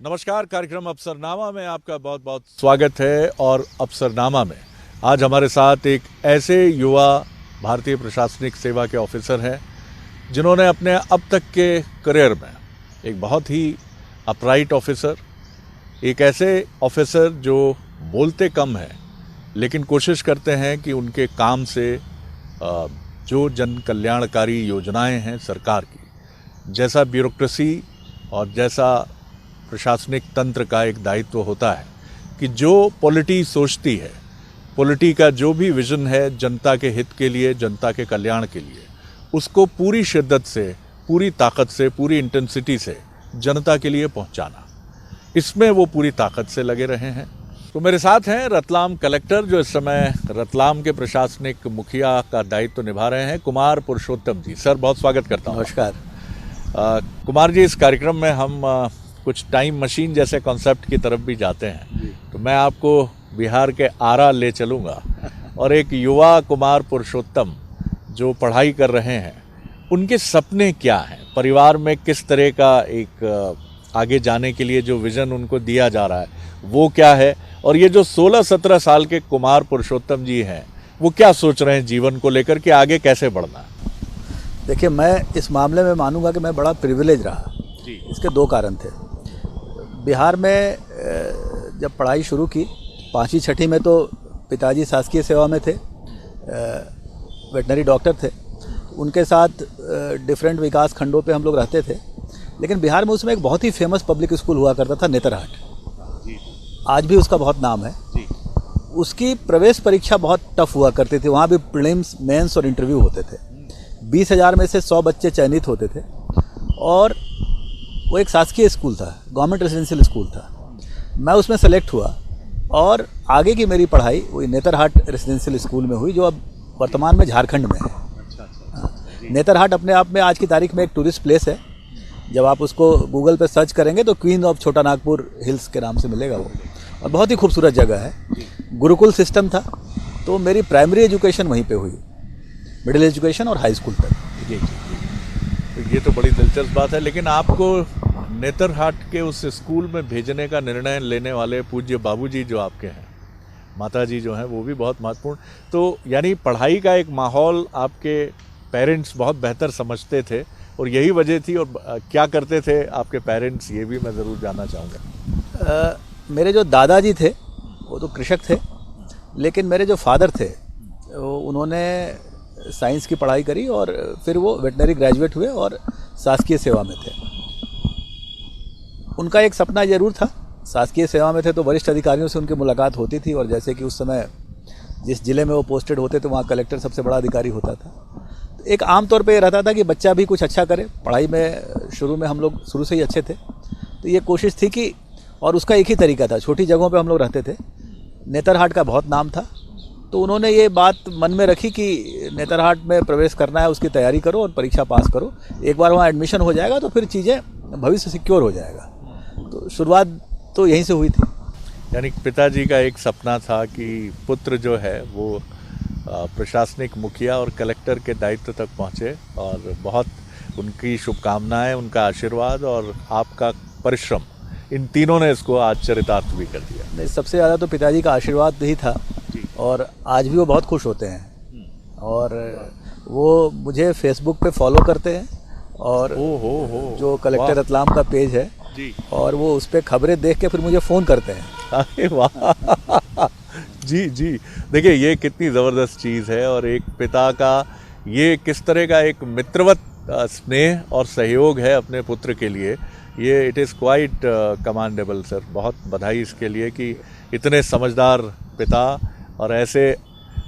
नमस्कार। कार्यक्रम अफसरनामा में आपका बहुत बहुत स्वागत है। और अफसरनामा में आज हमारे साथ एक ऐसे युवा भारतीय प्रशासनिक सेवा के ऑफिसर हैं जिन्होंने अपने अब तक के करियर में एक बहुत ही अपराइट ऑफिसर, एक ऐसे ऑफिसर जो बोलते कम हैं लेकिन कोशिश करते हैं कि उनके काम से जो जन कल्याणकारी योजनाएं हैं सरकार की, जैसा ब्यूरोक्रेसी और जैसा प्रशासनिक तंत्र का एक दायित्व होता है कि जो पॉलिटी सोचती है, पॉलिटी का जो भी विजन है जनता के हित के लिए, जनता के कल्याण के लिए, उसको पूरी शिद्दत से, पूरी ताकत से, पूरी इंटेंसिटी से जनता के लिए पहुंचाना, इसमें वो पूरी ताकत से लगे रहे हैं। तो मेरे साथ हैं रतलाम कलेक्टर, जो इस समय रतलाम के प्रशासनिक मुखिया का दायित्व निभा रहे हैं, कुमार पुरुषोत्तम जी। सर, बहुत स्वागत करता हूँ। नमस्कार। कुमार जी, इस कार्यक्रम में हम कुछ टाइम मशीन जैसे कॉन्सेप्ट की तरफ भी जाते हैं, तो मैं आपको बिहार के आरा ले चलूँगा और एक युवा कुमार पुरुषोत्तम जो पढ़ाई कर रहे हैं, उनके सपने क्या हैं, परिवार में किस तरह का एक आगे जाने के लिए जो विज़न उनको दिया जा रहा है वो क्या है, और ये जो 16-17 साल के कुमार पुरुषोत्तम जी हैं वो क्या सोच रहे हैं जीवन को लेकर कि आगे कैसे बढ़ना है। देखिए, मैं इस मामले में मानूंगा कि मैं बड़ा प्रिविलेज रहा जी। इसके दो कारण थे। बिहार में जब पढ़ाई शुरू की 5वीं 6वीं में, तो पिताजी शासकीय सेवा में थे, वेटनरी डॉक्टर थे। उनके साथ डिफरेंट विकास खंडों पे हम लोग रहते थे। लेकिन बिहार में उसमें एक बहुत ही फेमस पब्लिक स्कूल हुआ करता था, नेतरहाट। आज भी उसका बहुत नाम है। उसकी प्रवेश परीक्षा बहुत टफ हुआ करती थी। वहाँ भी प्रीलिम्स, मेंस और इंटरव्यू होते थे। 20,000 में से 100 बच्चे चयनित होते थे और वो एक शासकीय स्कूल था, गवर्नमेंट रेजिडेंशियल स्कूल था। मैं उसमें सेलेक्ट हुआ और आगे की मेरी पढ़ाई वही नेतरहाट रेजिडेंशियल स्कूल में हुई, जो अब वर्तमान में झारखंड में है। नेतरहाट अपने आप में आज की तारीख में एक टूरिस्ट प्लेस है। जब आप उसको गूगल पे सर्च करेंगे तो क्वीन ऑफ छोटा नागपुर हिल्स के नाम से मिलेगा वो, और बहुत ही खूबसूरत जगह है। गुरुकुल सिस्टम था, तो मेरी प्राइमरी एजुकेशन वहीं पे हुई, मिडिल एजुकेशन और हाई स्कूल तक। जी, ये तो बड़ी दिलचस्प बात है। लेकिन आपको नेतरहाट के उस स्कूल में भेजने का निर्णय लेने वाले पूज्य बाबूजी जो आपके हैं, माताजी जो हैं, वो भी बहुत महत्वपूर्ण। तो यानी पढ़ाई का एक माहौल आपके पेरेंट्स बहुत बेहतर समझते थे और यही वजह थी। और क्या करते थे आपके पेरेंट्स, ये भी मैं ज़रूर जानना चाहूँगा। मेरे जो दादाजी थे वो तो कृषक थे, लेकिन मेरे जो फादर थे उन्होंने साइंस की पढ़ाई करी और फिर वो वेटनरी ग्रेजुएट हुए और शासकीय सेवा में थे। उनका एक सपना ज़रूर था, शासकीय सेवा में थे तो वरिष्ठ अधिकारियों से उनकी मुलाकात होती थी, और जैसे कि उस समय जिस ज़िले में वो पोस्टेड होते थे वहाँ कलेक्टर सबसे बड़ा अधिकारी होता था। तो एक आम तौर पे ये रहता था कि बच्चा भी कुछ अच्छा करे। पढ़ाई में शुरू में हम लोग शुरू से ही अच्छे थे, तो ये कोशिश थी कि, और उसका एक ही तरीका था, छोटी जगहों पे हम लोग रहते थे। नेतरहाट का बहुत नाम था, तो उन्होंने ये बात मन में रखी कि नेतरहाट में प्रवेश करना है, उसकी तैयारी करो और परीक्षा पास करो। एक बार वहाँ एडमिशन हो जाएगा तो फिर चीज़ें भविष्य सिक्योर हो जाएगा। तो शुरुआत तो यहीं से हुई थी। यानी पिताजी का एक सपना था कि पुत्र जो है वो प्रशासनिक मुखिया और कलेक्टर के दायित्व तक पहुँचे, और बहुत उनकी शुभकामनाएं, उनका आशीर्वाद और आपका परिश्रम, इन तीनों ने इसको आज चरितार्थ भी कर दिया। नहीं, सबसे ज़्यादा तो पिताजी का आशीर्वाद ही था, और आज भी वो बहुत खुश होते हैं। और वो मुझे फेसबुक पे फॉलो करते हैं, और जो कलेक्टर रतलाम का पेज है जी, और वो उस पर खबरें देख के फिर मुझे फ़ोन करते हैं। अरे वाह जी जी, देखिए ये कितनी ज़बरदस्त चीज़ है। और एक पिता का ये किस तरह का एक मित्रवत स्नेह और सहयोग है अपने पुत्र के लिए, ये it is quite commendable sir. बहुत बधाई इसके लिए कि इतने समझदार पिता, और ऐसे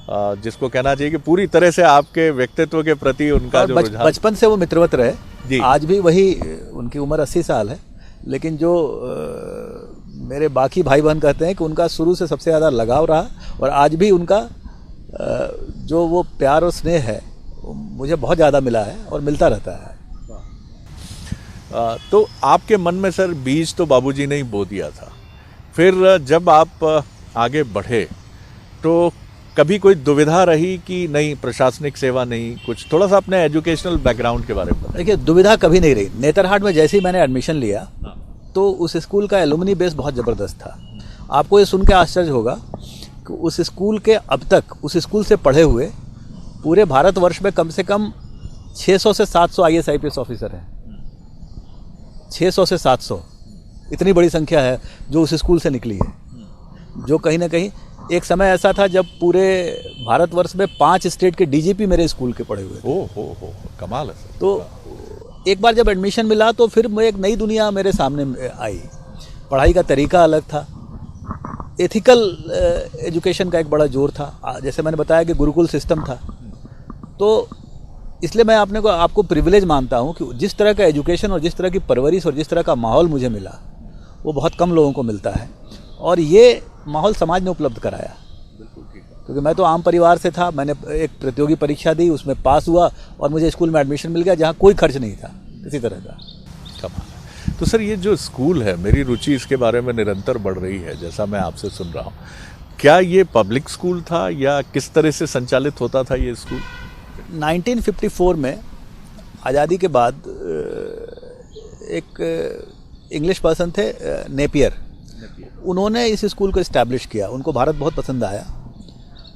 जिसको कहना चाहिए कि पूरी तरह से आपके व्यक्तित्व के प्रति उनका जो बचपन से वो मित्रवत रहे जी। आज भी वही, उनकी उम्र 80 साल है, लेकिन जो मेरे बाकी भाई बहन कहते हैं कि उनका शुरू से सबसे ज़्यादा लगाव रहा, और आज भी उनका जो वो प्यार और स्नेह है मुझे बहुत ज़्यादा मिला है और मिलता रहता है। तो आपके मन में सर बीज तो बाबूजी ने ही बो दिया था, फिर जब आप आगे बढ़े तो कभी कोई दुविधा रही कि नहीं प्रशासनिक सेवा नहीं, कुछ थोड़ा सा अपने एजुकेशनल बैकग्राउंड के बारे में बताइए। देखिए, दुविधा कभी नहीं रही। नेतरहाट में जैसे ही मैंने एडमिशन लिया तो उस स्कूल का एलुमनी बेस बहुत ज़बरदस्त था। आपको ये सुन के आश्चर्य होगा कि उस स्कूल के अब तक उस स्कूल से पढ़े हुए पूरे भारतवर्ष में कम से कम 600 से 700 IAS IPS ऑफिसर हैं। 600 से 700 इतनी बड़ी संख्या है जो उस स्कूल से निकली है, जो कहीं ना कहीं एक समय ऐसा था जब पूरे भारतवर्ष में 5 स्टेट के DGP मेरे स्कूल के पढ़े हुए थे। हो कमाल है सर। तो एक बार जब एडमिशन मिला तो फिर मैं एक नई दुनिया मेरे सामने आई। पढ़ाई का तरीका अलग था, एथिकल एजुकेशन का एक बड़ा जोर था। जैसे मैंने बताया कि गुरुकुल सिस्टम था, तो इसलिए मैं आपको प्रिविलेज मानता हूँ कि जिस तरह का एजुकेशन और जिस तरह की परवरिश और जिस तरह का माहौल मुझे मिला वो बहुत कम लोगों को मिलता है, और ये माहौल समाज ने उपलब्ध कराया। क्योंकि मैं तो आम परिवार से था, मैंने एक प्रतियोगी परीक्षा दी, उसमें पास हुआ और मुझे स्कूल में एडमिशन मिल गया जहाँ कोई खर्च नहीं था किसी तरह का। कमाल है। तो सर ये जो स्कूल है, मेरी रुचि इसके बारे में निरंतर बढ़ रही है जैसा मैं आपसे सुन रहा हूँ। क्या ये पब्लिक स्कूल था या किस तरह से संचालित होता था ये स्कूल? 1954 में आज़ादी के बाद एक इंग्लिश पर्सन थे नेपियर, उन्होंने इस स्कूल को इस्टेब्लिश किया। उनको भारत बहुत पसंद आया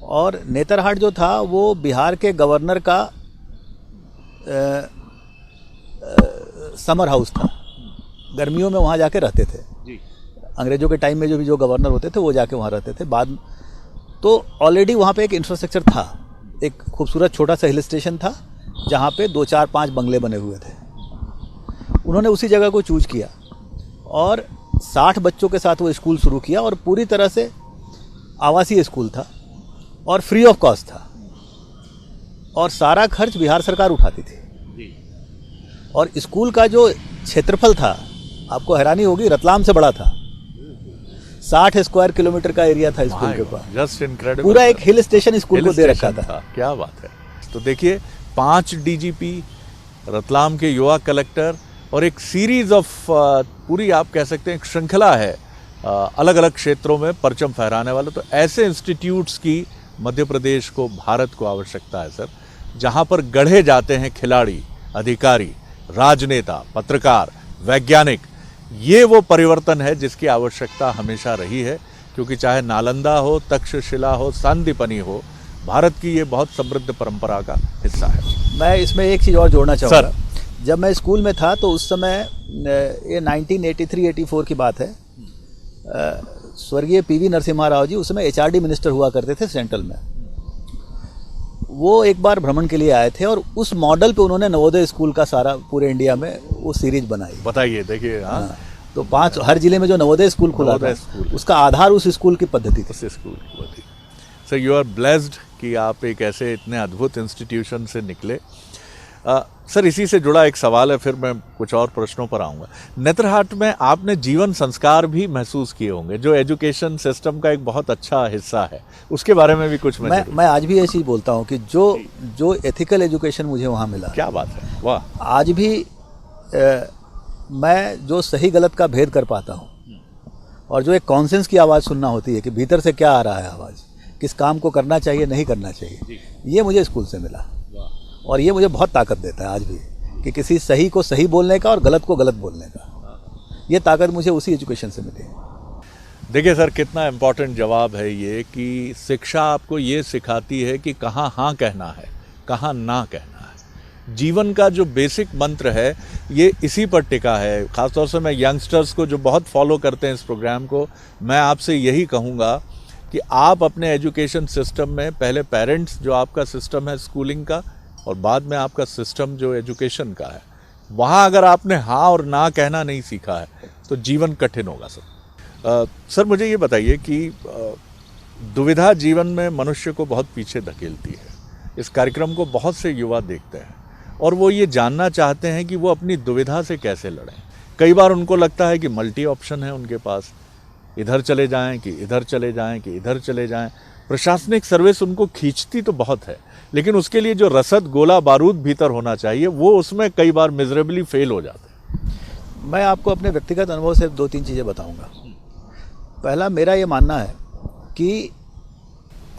और नेतरहाट जो था वो बिहार के गवर्नर का समर हाउस था। गर्मियों में वहाँ जाके रहते थे जी। अंग्रेज़ों के टाइम में जो गवर्नर होते थे वो जाके वहाँ रहते थे। बाद तो ऑलरेडी वहाँ पे एक इंफ्रास्ट्रक्चर था, एक खूबसूरत छोटा सा हिल स्टेशन था जहाँ पे 2 4 5 बंगले बने हुए थे। उन्होंने उसी जगह को चूज किया और 60 बच्चों के साथ वो स्कूल शुरू किया और पूरी तरह से आवासीय स्कूल था और फ्री ऑफ कॉस्ट था और सारा खर्च बिहार सरकार उठाती थी। और स्कूल का जो क्षेत्रफल था, आपको हैरानी होगी, रतलाम से बड़ा था। 60 स्क्वायर किलोमीटर का एरिया था स्कूल के पास। Just incredible. पूरा एक हिल स्टेशन स्कूल को दे रखा था। क्या बात है। तो देखिए 5 DGP, रतलाम के युवा कलेक्टर और एक सीरीज ऑफ पूरी आप कह सकते हैं एक श्रृंखला है अलग अलग क्षेत्रों में परचम फहराने वाले। तो ऐसे इंस्टीट्यूट्स की मध्य प्रदेश को, भारत को आवश्यकता है सर, जहां पर गढ़े जाते हैं खिलाड़ी, अधिकारी, राजनेता, पत्रकार, वैज्ञानिक। ये वो परिवर्तन है जिसकी आवश्यकता हमेशा रही है, क्योंकि चाहे नालंदा हो, तक्षशिला हो, सांदीपनि हो, भारत की ये बहुत समृद्ध परंपरा का हिस्सा है। मैं इसमें एक चीज़ और जोड़ना चाहूँगा। जब मैं स्कूल में था तो उस समय ये 1983-84 की बात है, स्वर्गीय PV नरसिम्हा राव जी उस समय HRD मिनिस्टर हुआ करते थे सेंट्रल में। वो एक बार भ्रमण के लिए आए थे और उस मॉडल पे उन्होंने नवोदय स्कूल का सारा पूरे इंडिया में वो सीरीज बनाई। बताइए, देखिए। हाँ। तो 5 हर जिले में जो नवोदय स्कूल खुला था, उसका आधार उस स्कूल की पद्धति थी। सर यू आर ब्लेस्ड कि आप एक ऐसे इतने अद्भुत इंस्टीट्यूशन से निकले। सर इसी से जुड़ा एक सवाल है, फिर मैं कुछ और प्रश्नों पर आऊँगा। नेतरहाट में आपने जीवन संस्कार भी महसूस किए होंगे, जो एजुकेशन सिस्टम का एक बहुत अच्छा हिस्सा है, उसके बारे में भी कुछ मैं आज भी ऐसे ही बोलता हूँ कि जो एथिकल एजुकेशन मुझे वहाँ मिला। क्या बात है, वाह। आज भी मैं जो सही गलत का भेद कर पाता हूँ और जो एक कॉन्सेंस की आवाज़ सुनना होती है कि भीतर से क्या आ रहा है आवाज़, किस काम को करना चाहिए, नहीं करना चाहिए, ये मुझे स्कूल से मिला। और ये मुझे बहुत ताकत देता है आज भी कि किसी सही को सही बोलने का और गलत को गलत बोलने का। ये ताकत मुझे उसी एजुकेशन से मिली। देखिए सर, कितना इम्पोर्टेंट जवाब है ये कि शिक्षा आपको ये सिखाती है कि कहाँ हाँ कहना है, कहाँ ना कहना है। जीवन का जो बेसिक मंत्र है ये इसी पर टिका है। ख़ासतौर से मैं यंगस्टर्स को जो बहुत फॉलो करते हैं इस प्रोग्राम को, मैं आपसे यही कहूँगा कि आप अपने एजुकेशन सिस्टम में पहले पेरेंट्स जो आपका सिस्टम है स्कूलिंग का, और बाद में आपका सिस्टम जो एजुकेशन का है, वहाँ अगर आपने हाँ और ना कहना नहीं सीखा है तो जीवन कठिन होगा सर। सर मुझे ये बताइए कि दुविधा जीवन में मनुष्य को बहुत पीछे धकेलती है। इस कार्यक्रम को बहुत से युवा देखते हैं और वो ये जानना चाहते हैं कि वो अपनी दुविधा से कैसे लड़ें। कई बार उनको लगता है कि मल्टी ऑप्शन है उनके पास, इधर चले जाएं कि इधर चले जाएं कि इधर चले जाएं। प्रशासनिक सर्विस उनको खींचती तो बहुत है, लेकिन उसके लिए जो रसद, गोला बारूद भीतर होना चाहिए, वो उसमें कई बार मिजरेबली फेल हो जाते हैं। मैं आपको अपने व्यक्तिगत अनुभव से 2-3 चीज़ें बताऊंगा। पहला, मेरा ये मानना है कि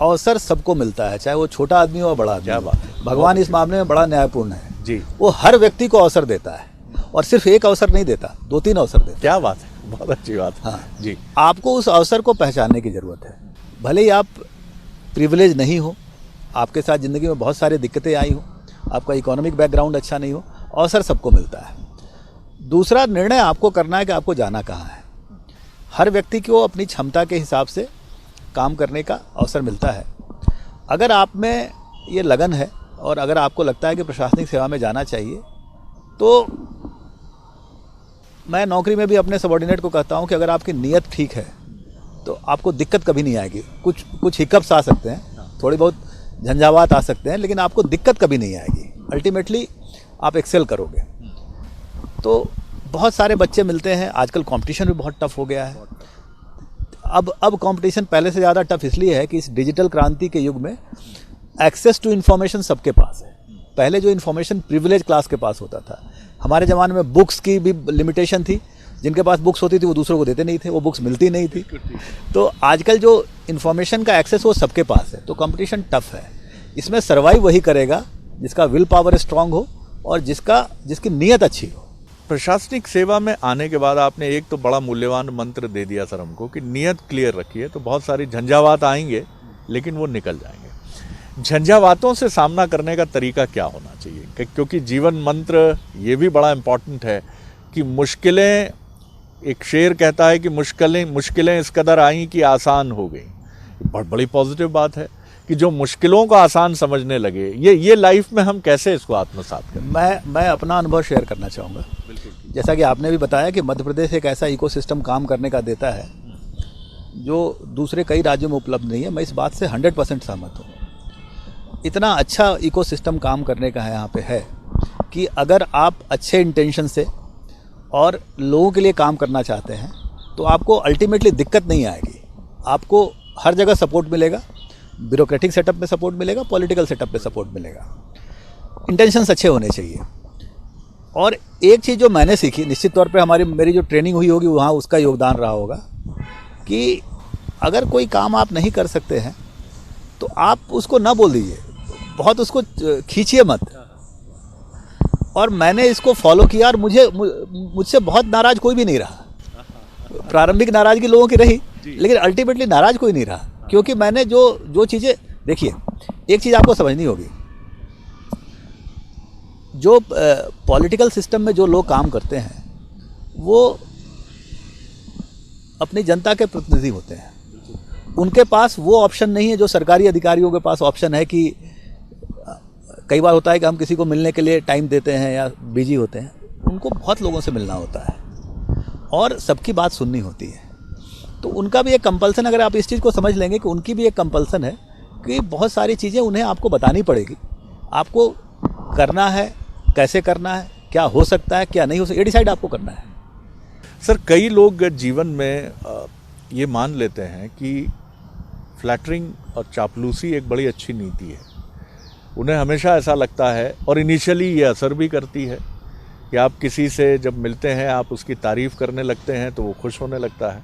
अवसर सबको मिलता है, चाहे वो छोटा आदमी हो या बड़ा आदमी। क्या बात है। भगवान इस मामले में बड़ा न्यायपूर्ण है जी। वो हर व्यक्ति को अवसर देता है और सिर्फ एक अवसर नहीं देता, 2-3 अवसर देता है। क्या बात है। बहुत अच्छी बात। हाँ जी। आपको उस अवसर को पहचानने की ज़रूरत है। भले ही आप प्रिविलेज नहीं हो, आपके साथ ज़िंदगी में बहुत सारी दिक्कतें आई हो, आपका इकोनॉमिक बैकग्राउंड अच्छा नहीं हो, अवसर सबको मिलता है। दूसरा निर्णय आपको करना है कि आपको जाना कहाँ है। हर व्यक्ति को अपनी क्षमता के हिसाब से काम करने का अवसर मिलता है। अगर आप में ये लगन है और अगर आपको लगता है कि प्रशासनिक सेवा में जाना चाहिए, तो मैं नौकरी में भी अपने सबॉर्डिनेट को कहता हूं कि अगर आपकी नीयत ठीक है तो आपको दिक्कत कभी नहीं आएगी। कुछ हिकअप्स आ सकते हैं, थोड़ी बहुत झंझावात आ सकते हैं, लेकिन आपको दिक्कत कभी नहीं आएगी। अल्टीमेटली आप एक्सेल करोगे। तो बहुत सारे बच्चे मिलते हैं, आजकल कंपटीशन भी बहुत टफ हो गया है। अब कंपटीशन पहले से ज़्यादा टफ इसलिए है कि इस डिजिटल क्रांति के युग में एक्सेस टू इन्फॉर्मेशन सबके पास है। पहले जो इन्फॉर्मेशन प्रिविलेज क्लास के पास होता था, हमारे ज़माने में बुक्स की भी लिमिटेशन थी। जिनके पास बुक्स होती थी वो दूसरों को देते नहीं थे, वो बुक्स मिलती नहीं थी। तो आजकल जो इन्फॉर्मेशन का एक्सेस वो सबके पास है, तो कंपटीशन टफ है। इसमें सर्वाइव वही करेगा जिसका विल पावर स्ट्रांग हो और जिसकी नीयत अच्छी हो। प्रशासनिक सेवा में आने के बाद आपने एक तो बड़ा मूल्यवान मंत्र दे दिया सर हमको कि नियत क्लियर रखिए, तो बहुत सारी झंझावात आएंगे लेकिन वो निकल जाएंगे। झंझावातों से सामना करने का तरीका क्या होना चाहिए? क्योंकि जीवन मंत्र ये भी बड़ा इम्पोर्टेंट है कि मुश्किलें, एक शेर कहता है कि मुश्किलें इस कदर आई कि आसान हो गई। बहुत बड़ी पॉजिटिव बात है कि जो मुश्किलों को आसान समझने लगे। ये लाइफ में हम कैसे इसको आत्मसात करें? मैं अपना अनुभव शेयर करना चाहूँगा। जैसा कि आपने भी बताया कि मध्य प्रदेश एक ऐसा इकोसिस्टम काम करने का देता है जो दूसरे कई राज्यों में उपलब्ध नहीं है। मैं इस बात से 100% सहमत हूँ। इतना अच्छा इकोसिस्टम काम करने का है यहाँ पे है कि अगर आप अच्छे इंटेंशन से और लोगों के लिए काम करना चाहते हैं तो आपको अल्टीमेटली दिक्कत नहीं आएगी। आपको हर जगह सपोर्ट मिलेगा, ब्यूरोक्रेटिक सेटअप में सपोर्ट मिलेगा, पॉलिटिकल सेटअप में सपोर्ट मिलेगा। इंटेंशंस अच्छे होने चाहिए। और एक चीज़ जो मैंने सीखी, निश्चित तौर पे मेरी जो ट्रेनिंग हुई होगी वहाँ उसका योगदान रहा होगा, कि अगर कोई काम आप नहीं कर सकते हैं तो आप उसको ना बोल दीजिए, बहुत उसको खींचिए मत। और मैंने इसको फॉलो किया और मुझसे बहुत नाराज कोई भी नहीं रहा। प्रारंभिक नाराजगी लोगों की रही, लेकिन अल्टीमेटली नाराज कोई नहीं रहा, क्योंकि मैंने जो चीज़ें, देखिए एक चीज़ आपको समझनी होगी, जो पॉलिटिकल सिस्टम में जो लोग काम करते हैं वो अपनी जनता के प्रतिनिधि होते हैं। उनके पास वो ऑप्शन नहीं है जो सरकारी अधिकारियों के पास ऑप्शन है कि कई बार होता है कि हम किसी को मिलने के लिए टाइम देते हैं या बिजी होते हैं। उनको बहुत लोगों से मिलना होता है और सबकी बात सुननी होती है। तो उनका भी एक कंपल्सन, अगर आप इस चीज़ को समझ लेंगे कि उनकी भी एक कंपल्सन है कि बहुत सारी चीज़ें उन्हें आपको बतानी पड़ेगी। आपको करना है, कैसे करना है, क्या हो सकता है, क्या नहीं हो सकता, ये डिसाइड आपको करना है। सर, कई लोग जीवन में ये मान लेते हैं कि फ्लैटरिंग और चापलूसी एक बड़ी अच्छी नीति है। उन्हें हमेशा ऐसा लगता है, और इनिशियली ये असर भी करती है, कि आप किसी से जब मिलते हैं आप उसकी तारीफ़ करने लगते हैं तो वो खुश होने लगता है।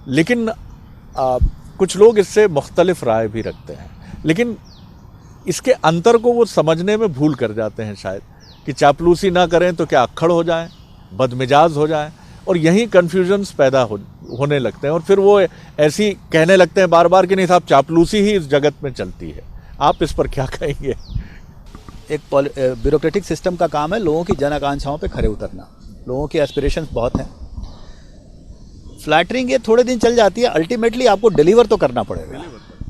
लेकिन कुछ लोग इससे मुख्तलिफ राय भी रखते हैं, लेकिन इसके अंतर को वो समझने में भूल कर जाते हैं शायद, कि चापलूसी ना करें तो क्या अक्खड़ हो जाएं, बदमिजाज हो जाएं, और यहीं कन्फ्यूजन्स पैदा होने लगते हैं। और फिर वो ऐसी कहने लगते हैं बार बार कि नहीं साहब, चापलूसी ही इस जगत में चलती है। आप इस पर क्या कहेंगे? एक ब्यूरोक्रेटिक सिस्टम का काम है लोगों की जन आकांक्षाओं पे खरे उतरना। लोगों की एस्पिरेशंस बहुत हैं। फ्लैटरिंग ये थोड़े दिन चल जाती है, अल्टीमेटली आपको डिलीवर तो करना पड़ेगा।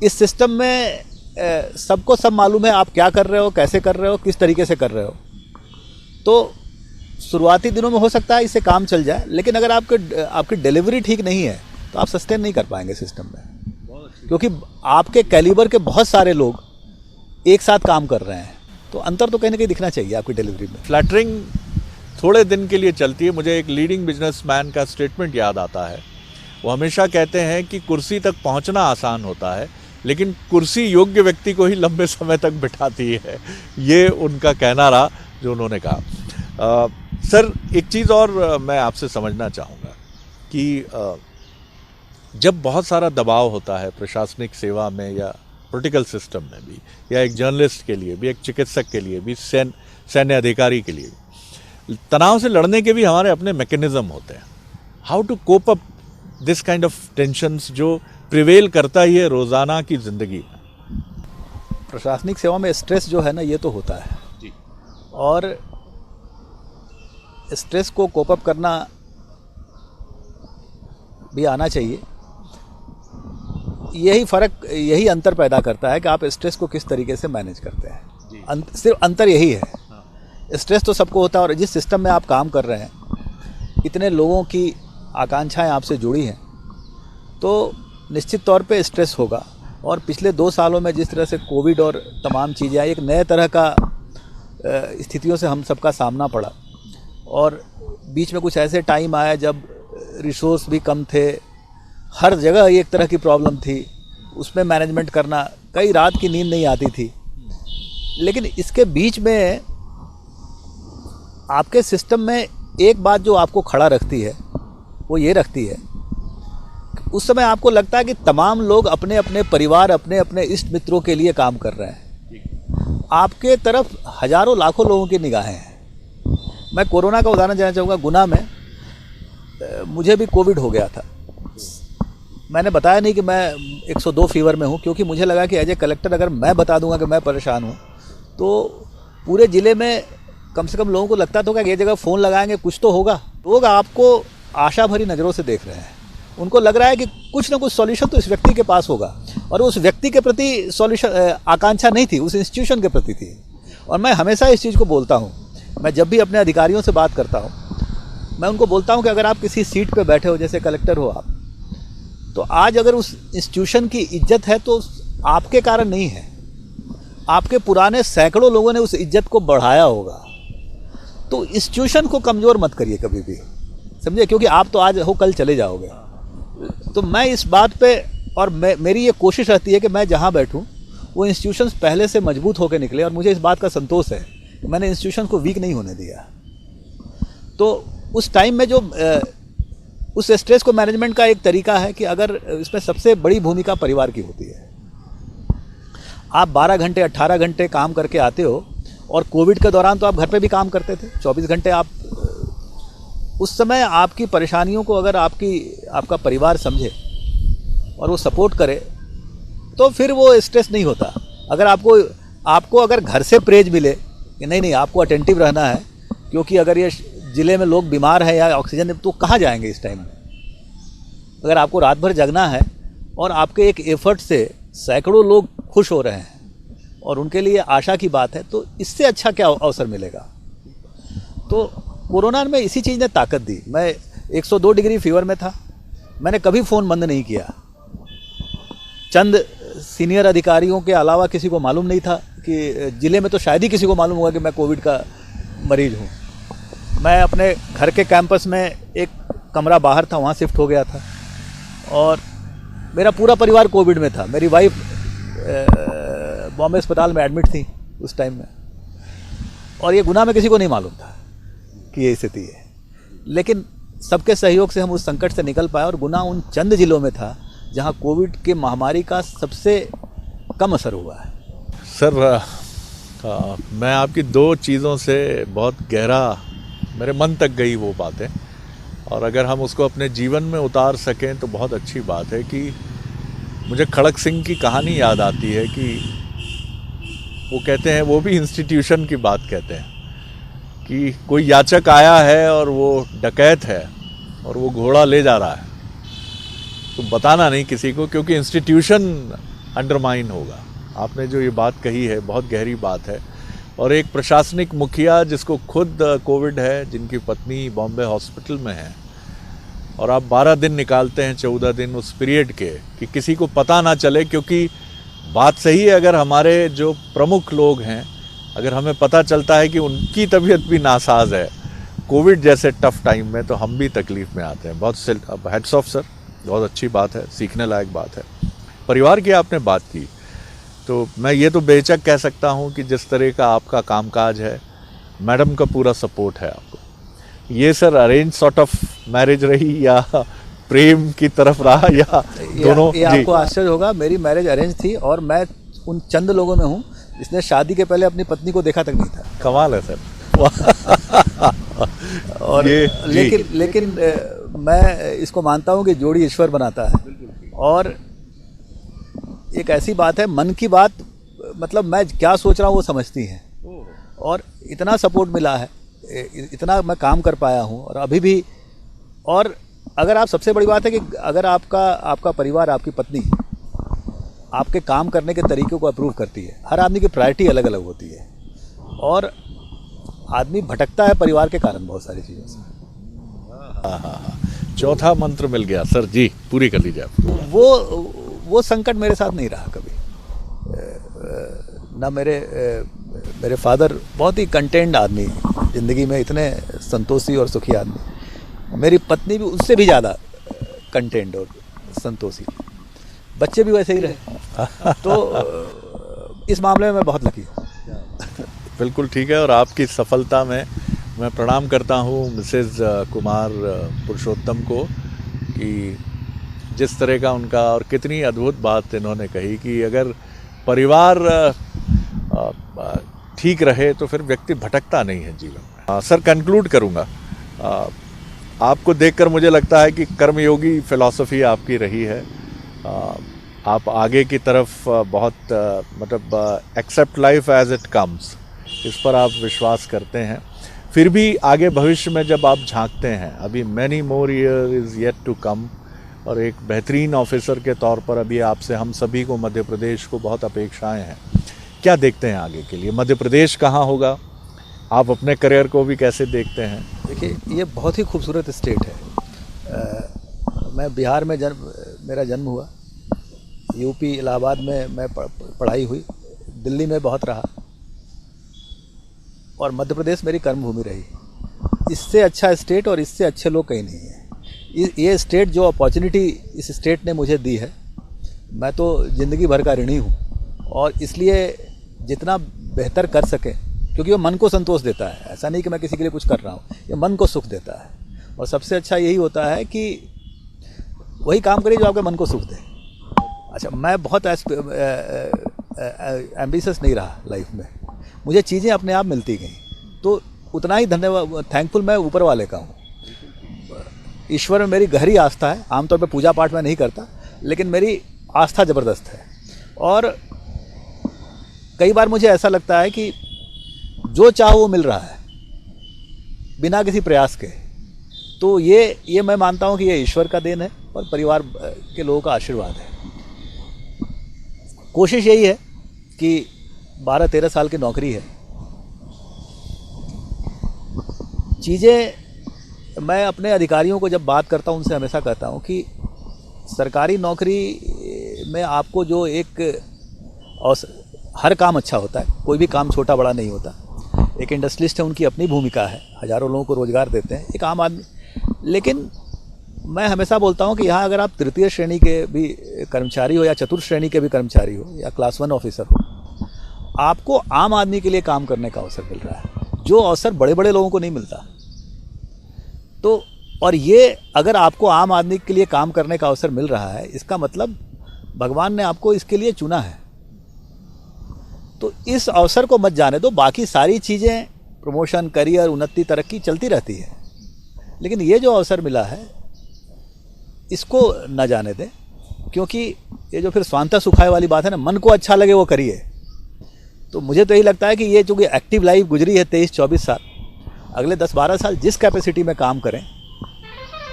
इस सिस्टम में सबको सब मालूम है आप क्या कर रहे हो, कैसे कर रहे हो, किस तरीके से कर रहे हो। तो शुरुआती दिनों में हो सकता है इससे काम चल जाए, लेकिन अगर आपकी डिलीवरी ठीक नहीं है तो आप सस्टेन नहीं कर पाएंगे सिस्टम में, क्योंकि आपके कैलिबर के बहुत सारे लोग एक साथ काम कर रहे हैं। तो अंतर तो कहीं ना कहीं दिखना चाहिए आपकी डिलीवरी में। फ्लैटरिंग थोड़े दिन के लिए चलती है। मुझे एक लीडिंग बिजनेसमैन का स्टेटमेंट याद आता है। वो हमेशा कहते हैं कि कुर्सी तक पहुंचना आसान होता है, लेकिन कुर्सी योग्य व्यक्ति को ही लंबे समय तक बिठाती है। ये उनका कहना रहा जो उन्होंने कहा। सर, एक चीज़ और मैं आपसे समझना चाहूँगा कि जब बहुत सारा दबाव होता है प्रशासनिक सेवा में या पॉलिटिकल सिस्टम में भी, या एक जर्नलिस्ट के लिए भी, एक चिकित्सक के लिए भी, सैन्य अधिकारी के लिए भी, तनाव से लड़ने के भी हमारे अपने मैकेनिज़्म होते हैं। How to cope up this kind of tensions जो प्रिवेल करता ही है रोज़ाना की ज़िंदगी में? प्रशासनिक सेवा में स्ट्रेस जो है ना, ये तो होता है जी। और स्ट्रेस को कोप अप करना भी आना चाहिए। यही अंतर पैदा करता है कि आप स्ट्रेस को किस तरीके से मैनेज करते हैं। सिर्फ अंतर यही है। स्ट्रेस तो सबको होता है, और जिस सिस्टम में आप काम कर रहे हैं, इतने लोगों की आकांक्षाएं आपसे जुड़ी हैं, तो निश्चित तौर पे स्ट्रेस होगा। और पिछले 2 सालों में जिस तरह से कोविड और तमाम चीज़ें आई, एक नए तरह का स्थितियों से हम सबका सामना पड़ा, और बीच में कुछ ऐसे टाइम आया जब रिसोर्स भी कम थे, हर जगह एक तरह की प्रॉब्लम थी, उसमें मैनेजमेंट करना, कई रात की नींद नहीं आती थी। लेकिन इसके बीच में आपके सिस्टम में एक बात जो आपको खड़ा रखती है, वो ये रखती है, उस समय आपको लगता है कि तमाम लोग अपने अपने परिवार, अपने अपने इष्ट मित्रों के लिए काम कर रहे हैं। आपके तरफ हजारों लाखों लोगों की निगाहें हैं। मैं कोरोना का उदाहरण देना चाहूँगा। गुना में मुझे भी कोविड हो गया था। मैंने बताया नहीं कि मैं 102 फीवर में हूँ, क्योंकि मुझे लगा कि एज ए कलेक्टर अगर मैं बता दूंगा कि मैं परेशान हूँ, तो पूरे ज़िले में कम से कम लोगों को लगता तो कि ये जगह फ़ोन लगाएंगे कुछ तो होगा। लोग आपको आशा भरी नज़रों से देख रहे हैं, उनको लग रहा है कि कुछ ना कुछ सॉल्यूशन तो इस व्यक्ति के पास होगा, और उस व्यक्ति के प्रति सॉल्यूशन आकांक्षा नहीं थी, उस इंस्टीट्यूशन के प्रति थी। और मैं हमेशा इस चीज़ को बोलता हूँ, मैं जब भी अपने अधिकारियों से बात करता हूँ, मैं उनको बोलता हूँ कि अगर आप किसी सीट पे बैठे हो, जैसे कलेक्टर हो आप, तो आज अगर उस इंस्टीट्यूशन की इज्जत है तो आपके कारण नहीं है, आपके पुराने सैकड़ों लोगों ने उस इज्जत को बढ़ाया होगा। तो इंस्टीट्यूशन को कमज़ोर मत करिए कभी भी, समझे, क्योंकि आप तो आज हो कल चले जाओगे। तो मैं इस बात पे, और मेरी ये कोशिश रहती है कि मैं जहाँ बैठूँ वो इंस्टीट्यूशंस पहले से मजबूत होकर निकले, और मुझे इस बात का संतोष है कि मैंने इंस्टीट्यूशन को वीक नहीं होने दिया। तो उस टाइम में जो उस स्ट्रेस को मैनेजमेंट का एक तरीका है कि अगर इसमें सबसे बड़ी भूमिका परिवार की होती है। आप 12 घंटे 18 घंटे काम करके आते हो, और कोविड के दौरान तो आप घर पे भी काम करते थे 24 घंटे। आप उस समय आपकी परेशानियों को अगर आपका परिवार समझे और वो सपोर्ट करे, तो फिर वो स्ट्रेस नहीं होता। अगर आपको अगर घर से प्रेज मिले कि नहीं आपको अटेंटिव रहना है, क्योंकि अगर ये ज़िले में लोग बीमार हैं या ऑक्सीजन, तो कहाँ जाएंगे इस टाइम में। अगर आपको रात भर जगना है और आपके एक एफर्ट से सैकड़ों लोग खुश हो रहे हैं और उनके लिए आशा की बात है, तो इससे अच्छा क्या अवसर मिलेगा। तो कोरोना में इसी चीज़ ने ताकत दी। मैं 102 डिग्री फीवर में था, मैंने कभी फ़ोन बंद नहीं किया। चंद सीनियर अधिकारियों के अलावा किसी को मालूम नहीं था कि ज़िले में तो शायद ही किसी को मालूम होगा कि मैं कोविड का मरीज़ हूँ। मैं अपने घर के कैंपस में एक कमरा बाहर था, वहाँ शिफ्ट हो गया था, और मेरा पूरा परिवार कोविड में था। मेरी वाइफ बॉम्बे अस्पताल में एडमिट थी उस टाइम में, और ये गुना में किसी को नहीं मालूम था कि ये स्थिति है। लेकिन सबके सहयोग से हम उस संकट से निकल पाए, और गुना उन चंद जिलों में था जहाँ कोविड के महामारी का सबसे कम असर हुआ है। सर, मैं आपकी 2 चीज़ों से बहुत गहरा मेरे मन तक गई वो बातें, और अगर हम उसको अपने जीवन में उतार सकें तो बहुत अच्छी बात है। कि मुझे खड़क सिंह की कहानी याद आती है कि वो कहते हैं, वो भी इंस्टीट्यूशन की बात कहते हैं, कि कोई याचक आया है और वो डकैत है और वो घोड़ा ले जा रहा है, तो बताना नहीं किसी को, क्योंकि इंस्टीट्यूशन अंडरमाइन होगा। आपने जो ये बात कही है बहुत गहरी बात है। और एक प्रशासनिक मुखिया जिसको खुद कोविड है, जिनकी पत्नी बॉम्बे हॉस्पिटल में है, और आप 12 दिन निकालते हैं, 14 दिन उस पीरियड के, कि किसी को पता ना चले। क्योंकि बात सही है, अगर हमारे जो प्रमुख लोग हैं, अगर हमें पता चलता है कि उनकी तबीयत भी नासाज है कोविड जैसे टफ टाइम में, तो हम भी तकलीफ़ में आते हैं। बहुत हेड्स ऑफ सर, बहुत अच्छी बात है, सीखने लायक बात है। परिवार की आपने बात की, तो मैं ये तो बेशक कह सकता हूँ कि जिस तरह का आपका कामकाज है, मैडम का पूरा सपोर्ट है आपको। ये sir arrange sort of marriage रही या प्रेम की तरफ रहा, या दोनों? ये आपको आश्चर्य होगा, मेरी मैरिज अरेंज थी, और मैं उन चंद लोगों में हूँ जिसने शादी के पहले अपनी पत्नी को देखा तक नहीं था। कमाल है सर। और लेकिन मैं इसको मानता हूँ कि जोड़ी ईश्वर बनाता है, और एक ऐसी बात है, मन की बात मतलब मैं क्या सोच रहा हूँ वो समझती हैं, और इतना सपोर्ट मिला है, इतना मैं काम कर पाया हूँ और अभी भी। और अगर आप, सबसे बड़ी बात है कि अगर आपका परिवार, आपकी पत्नी आपके काम करने के तरीक़ों को अप्रूव करती है। हर आदमी की प्रायोरिटी अलग अलग होती है, और आदमी भटकता है परिवार के कारण बहुत सारी चीज़ों से। चौथा मंत्र मिल गया सर जी, पूरी कर लीजिए आप। वो संकट मेरे साथ नहीं रहा कभी। ना मेरे फादर बहुत ही कंटेंट आदमी, ज़िंदगी में इतने संतोषी और सुखी आदमी। मेरी पत्नी भी उससे भी ज़्यादा कंटेंट और संतोषी, बच्चे भी वैसे ही रहे। तो इस मामले में मैं बहुत लकी हूँ। बिल्कुल ठीक है, और आपकी सफलता में मैं प्रणाम करता हूँ मिसेज कुमार पुरुषोत्तम को, कि जिस तरह का उनका, और कितनी अद्भुत बात इन्होंने कही कि अगर परिवार ठीक रहे तो फिर व्यक्ति भटकता नहीं है जीवन में। सर, कंक्लूड करूँगा, आपको देखकर मुझे लगता है कि कर्मयोगी फिलॉसफी आपकी रही है। आप आगे की तरफ बहुत मतलब accept life as it comes, इस पर आप विश्वास करते हैं। फिर भी आगे भविष्य में जब आप झांकते हैं, अभी many more year is yet to come, और एक बेहतरीन ऑफिसर के तौर पर अभी आपसे हम सभी को, मध्य प्रदेश को बहुत अपेक्षाएं हैं। क्या देखते हैं आगे के लिए? मध्य प्रदेश कहाँ होगा? आप अपने करियर को भी कैसे देखते हैं? देखिए, ये बहुत ही खूबसूरत स्टेट है। मैं बिहार में मेरा जन्म हुआ, यूपी इलाहाबाद में मैं पढ़ाई हुई, दिल्ली में बहुत रहा, और मध्य प्रदेश मेरी कर्मभूमि रही। इससे अच्छा स्टेट और इससे अच्छे लोग कहीं नहीं हैं। ये स्टेट, जो अपॉर्चुनिटी इस स्टेट ने मुझे दी है, मैं तो ज़िंदगी भर का ऋणी हूँ। और इसलिए जितना बेहतर कर सके, क्योंकि वो मन को संतोष देता है, ऐसा नहीं कि मैं किसी के लिए कुछ कर रहा हूँ, ये मन को सुख देता है। और सबसे अच्छा यही होता है कि वही काम करिए जो आपके मन को सुख दे। अच्छा, मैं बहुत एम्बिशियस नहीं रहा लाइफ में, मुझे चीज़ें अपने आप मिलती गई, तो उतना ही धन्यवाद, थैंकफुल मैं ऊपर वाले का हूँ। ईश्वर में मेरी गहरी आस्था है। आमतौर पे पूजा पाठ मैं नहीं करता, लेकिन मेरी आस्था ज़बरदस्त है। और कई बार मुझे ऐसा लगता है कि जो चाहो वो मिल रहा है बिना किसी प्रयास के। तो ये मैं मानता हूँ कि ये ईश्वर का देन है और परिवार के लोगों का आशीर्वाद है। कोशिश यही है कि 12-13 साल की नौकरी है, चीज़ें, मैं अपने अधिकारियों को जब बात करता हूँ उनसे हमेशा कहता हूँ कि सरकारी नौकरी में आपको जो एक हर काम अच्छा होता है, कोई भी काम छोटा बड़ा नहीं होता। एक इंडस्ट्रियलिस्ट है, उनकी अपनी भूमिका है, हज़ारों लोगों को रोज़गार देते हैं, एक आम आदमी। लेकिन मैं हमेशा बोलता हूँ कि यहाँ अगर आप तृतीय श्रेणी के भी कर्मचारी हो या चतुर्थ श्रेणी के भी कर्मचारी हो या क्लास 1 ऑफिसर हो, आपको आम आदमी के लिए काम करने का अवसर मिल रहा है, जो अवसर बड़े बड़े लोगों को नहीं मिलता। तो और ये अगर आपको आम आदमी के लिए काम करने का अवसर मिल रहा है, इसका मतलब भगवान ने आपको इसके लिए चुना है। तो इस अवसर को मत जाने दो। बाकी सारी चीज़ें, प्रमोशन, करियर, उन्नति, तरक्की चलती रहती है, लेकिन ये जो अवसर मिला है इसको न जाने दें। क्योंकि ये जो फिर स्वांतः सुखाय वाली बात है ना, मन को अच्छा लगे वो करिए। तो मुझे तो यही लगता है कि ये चूँकि एक्टिव लाइफ गुजरी है 23-24 साल, अगले 10-12 साल जिस कैपेसिटी में काम करें,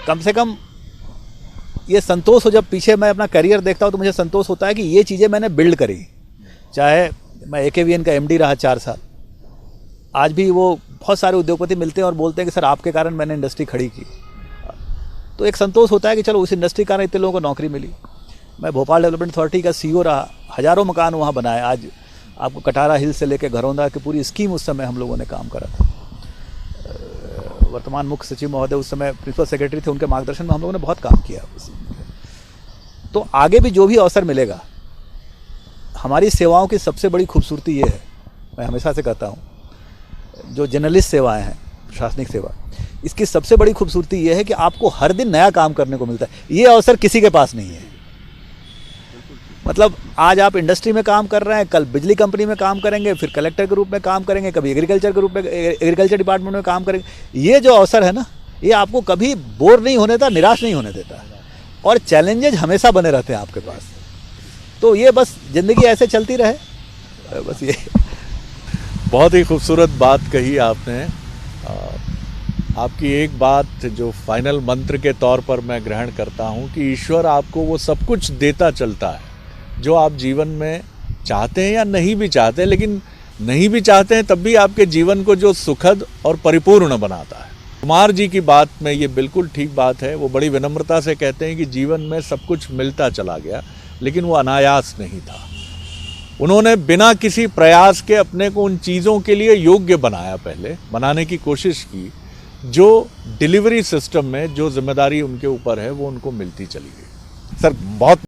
कम से कम ये संतोष हो। जब पीछे मैं अपना करियर देखता हूँ तो मुझे संतोष होता है कि ये चीज़ें मैंने बिल्ड करी। चाहे मैं AKVN का MD रहा 4 साल, आज भी वो बहुत सारे उद्योगपति मिलते हैं और बोलते हैं कि सर आपके कारण मैंने इंडस्ट्री खड़ी की। तो एक संतोष होता है कि चलो उस इंडस्ट्री के कारण इतने लोगों को नौकरी मिली। मैं भोपाल डेवलपमेंट अथॉरिटी का CEO रहा, हज़ारों मकान वहाँ बनाए। आज आपको कटारा हिल से लेकर घरौंदा की पूरी स्कीम उस समय हम लोगों ने काम करा था। वर्तमान मुख्य सचिव महोदय उस समय प्रिंसिपल सेक्रेटरी थे, उनके मार्गदर्शन में हम लोगों ने बहुत काम किया। तो आगे भी जो भी अवसर मिलेगा, हमारी सेवाओं की सबसे बड़ी खूबसूरती ये है, मैं हमेशा से कहता हूँ, जो जर्नलिस्ट सेवाएं हैं, प्रशासनिक सेवा, इसकी सबसे बड़ी खूबसूरती ये है कि आपको हर दिन नया काम करने को मिलता है। ये अवसर किसी के पास नहीं है। मतलब आज आप इंडस्ट्री में काम कर रहे हैं, कल बिजली कंपनी में काम करेंगे, फिर कलेक्टर के रूप में काम करेंगे, कभी एग्रीकल्चर के रूप में, एग्रीकल्चर डिपार्टमेंट में काम करेंगे। ये जो अवसर है ना, ये आपको कभी बोर नहीं होने देता, निराश नहीं होने देता, और चैलेंजेज हमेशा बने रहते हैं आपके पास। तो ये बस ज़िंदगी ऐसे चलती रहे, बस ये। बहुत ही खूबसूरत बात कही आपने। आपकी एक बात जो फाइनल मंत्र के तौर पर मैं ग्रहण करता हूँ कि ईश्वर आपको वो सब कुछ देता चलता है जो आप जीवन में चाहते हैं या नहीं भी चाहते, लेकिन नहीं भी चाहते हैं तब भी आपके जीवन को जो सुखद और परिपूर्ण बनाता है। कुमार जी की बात में ये बिल्कुल ठीक बात है। वो बड़ी विनम्रता से कहते हैं कि जीवन में सब कुछ मिलता चला गया, लेकिन वो अनायास नहीं था। उन्होंने बिना किसी प्रयास के अपने को उन चीज़ों के लिए योग्य बनाया, पहले बनाने की कोशिश की, जो डिलीवरी सिस्टम में जो जिम्मेदारी उनके ऊपर है वो उनको मिलती चली गई। सर, बहुत